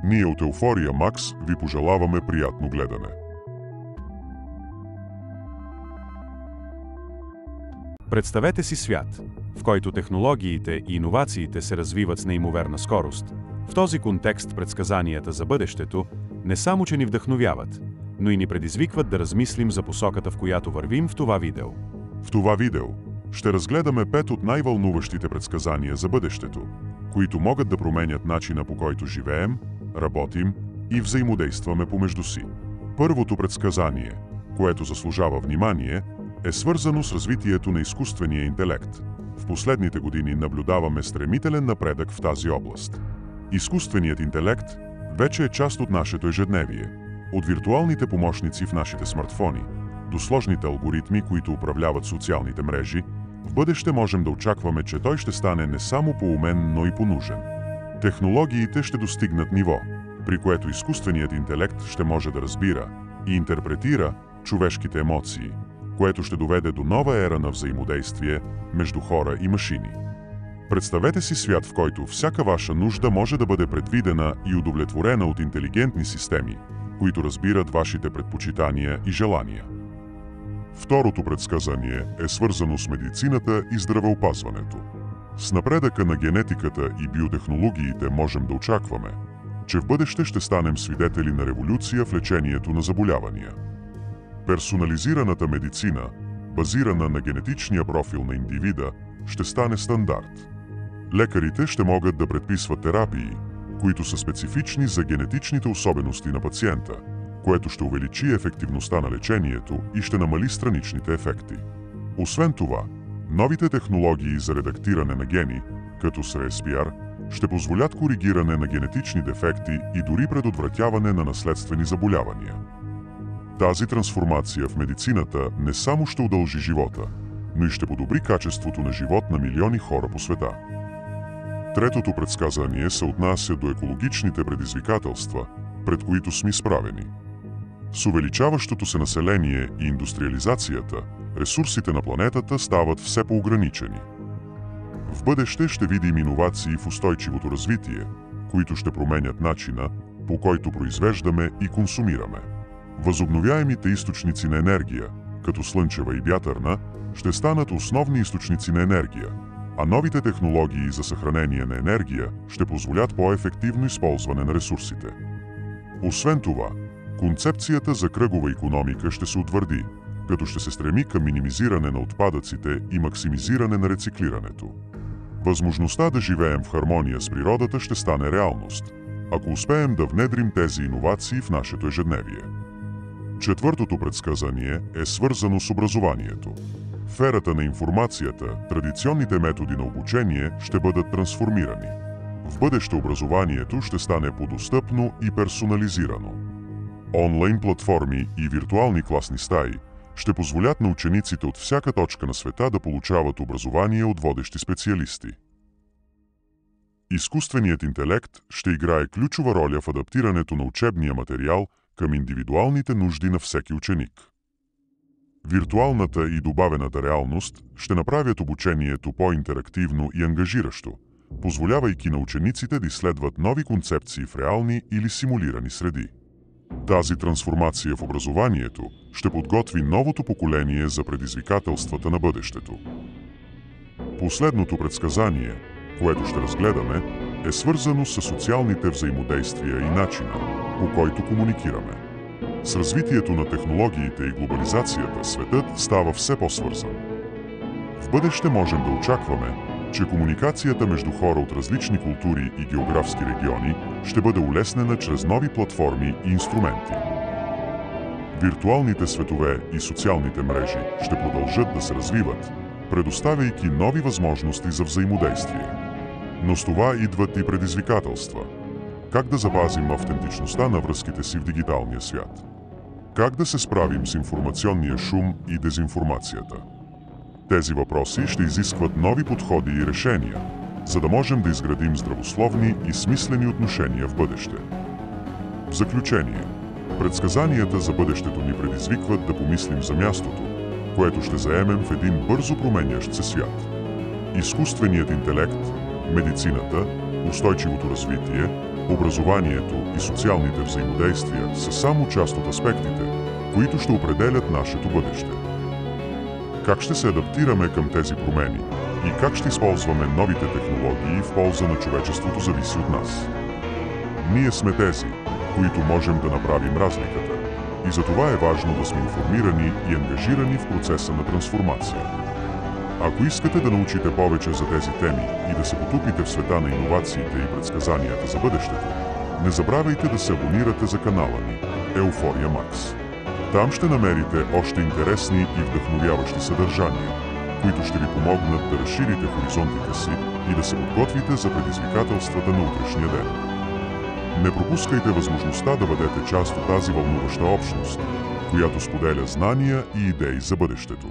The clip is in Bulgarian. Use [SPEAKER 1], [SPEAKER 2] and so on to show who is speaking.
[SPEAKER 1] Ние от Еуфория Макс ви пожелаваме приятно гледане.
[SPEAKER 2] Представете си свят, в който технологиите и иновациите се развиват с неимоверна скорост. В този контекст предсказанията за бъдещето не само че ни вдъхновяват, но и ни предизвикват да размислим за посоката, в която вървим в това видео.
[SPEAKER 1] В това видео ще разгледаме 5 от най-вълнуващите предсказания за бъдещето, които могат да променят начина, по който живеем, работим и взаимодействаме помежду си. Първото предсказание, което заслужава внимание, е свързано с развитието на изкуствения интелект. В последните години наблюдаваме стремителен напредък в тази област. Изкуственият интелект вече е част от нашето ежедневие. От виртуалните помощници в нашите смартфони до сложните алгоритми, които управляват социалните мрежи, в бъдеще можем да очакваме, че той ще стане не само по-умен, но и по-нужен. Технологиите ще достигнат ниво, при което изкуственият интелект ще може да разбира и интерпретира човешките емоции, което ще доведе до нова ера на взаимодействие между хора и машини. Представете си свят, в който всяка ваша нужда може да бъде предвидена и удовлетворена от интелигентни системи, които разбират вашите предпочитания и желания. Второто предсказание е свързано с медицината и здравеопазването. С напредъка на генетиката и биотехнологиите можем да очакваме, че в бъдеще ще станем свидетели на революция в лечението на заболявания. Персонализираната медицина, базирана на генетичния профил на индивида, ще стане стандарт. Лекарите ще могат да предписват терапии, които са специфични за генетичните особености на пациента, което ще увеличи ефективността на лечението и ще намали страничните ефекти. Освен това, новите технологии за редактиране на гени, като CRISPR, ще позволят коригиране на генетични дефекти и дори предотвратяване на наследствени заболявания. Тази трансформация в медицината не само ще удължи живота, но и ще подобри качеството на живот на милиони хора по света. Третото предсказание се отнася до екологичните предизвикателства, пред които сме изправени. С увеличаващото се население и индустриализацията, ресурсите на планетата стават все по-ограничени. В бъдеще ще видим иновации в устойчивото развитие, които ще променят начина, по който произвеждаме и консумираме. Възобновяемите източници на енергия, като слънчева и вятърна, ще станат основни източници на енергия, а новите технологии за съхранение на енергия ще позволят по-ефективно използване на ресурсите. Освен това, концепцията за кръгова икономика ще се утвърди, като ще се стреми към минимизиране на отпадъците и максимизиране на рециклирането. Възможността да живеем в хармония с природата ще стане реалност, ако успеем да внедрим тези иновации в нашето ежедневие. Четвъртото предсказание е свързано с образованието. В ерата на информацията, традиционните методи на обучение ще бъдат трансформирани. В бъдеще образованието ще стане по-достъпно и персонализирано. Онлайн платформи и виртуални класни стаи ще позволят на учениците от всяка точка на света да получават образование от водещи специалисти. Изкуственият интелект ще играе ключова роля в адаптирането на учебния материал към индивидуалните нужди на всеки ученик. Виртуалната и добавената реалност ще направят обучението по-интерактивно и ангажиращо, позволявайки на учениците да изследват нови концепции в реални или симулирани среди. Тази трансформация в образованието ще подготви новото поколение за предизвикателствата на бъдещето. Последното предсказание, което ще разгледаме, е свързано с социалните взаимодействия и начина, по който комуникираме. С развитието на технологиите и глобализацията светът става все по-свързан. В бъдеще можем да очакваме, че комуникацията между хора от различни култури и географски региони ще бъде улеснена чрез нови платформи и инструменти. Виртуалните светове и социалните мрежи ще продължат да се развиват, предоставяйки нови възможности за взаимодействие. Но с това идват и предизвикателства. Как да запазим автентичността на връзките си в дигиталния свят? Как да се справим с информационния шум и дезинформацията? Тези въпроси ще изискват нови подходи и решения, за да можем да изградим здравословни и смислени отношения в бъдеще. В заключение, предсказанията за бъдещето ни предизвикват да помислим за мястото, което ще заемем в един бързо променящ се свят. Изкуственият интелект, медицината, устойчивото развитие, Образованието и социалните взаимодействия са само част от аспектите, които ще определят нашето бъдеще. Как ще се адаптираме към тези промени и как ще използваме новите технологии в полза на човечеството зависи от нас. Ние сме тези, които можем да направим разликата. И за това е важно да сме информирани и ангажирани в процеса на трансформация. Ако искате да научите повече за тези теми и да се потупите в света на иновациите и предсказанията за бъдещето, не забравяйте да се абонирате за канала ни Euphoria Max. Там ще намерите още интересни и вдъхновяващи съдържания, които ще ви помогнат да разширите хоризонтите си и да се подготвите за предизвикателствата на утрешния ден. Не пропускайте възможността да бъдете част от тази вълнуваща общност, която споделя знания и идеи за бъдещето.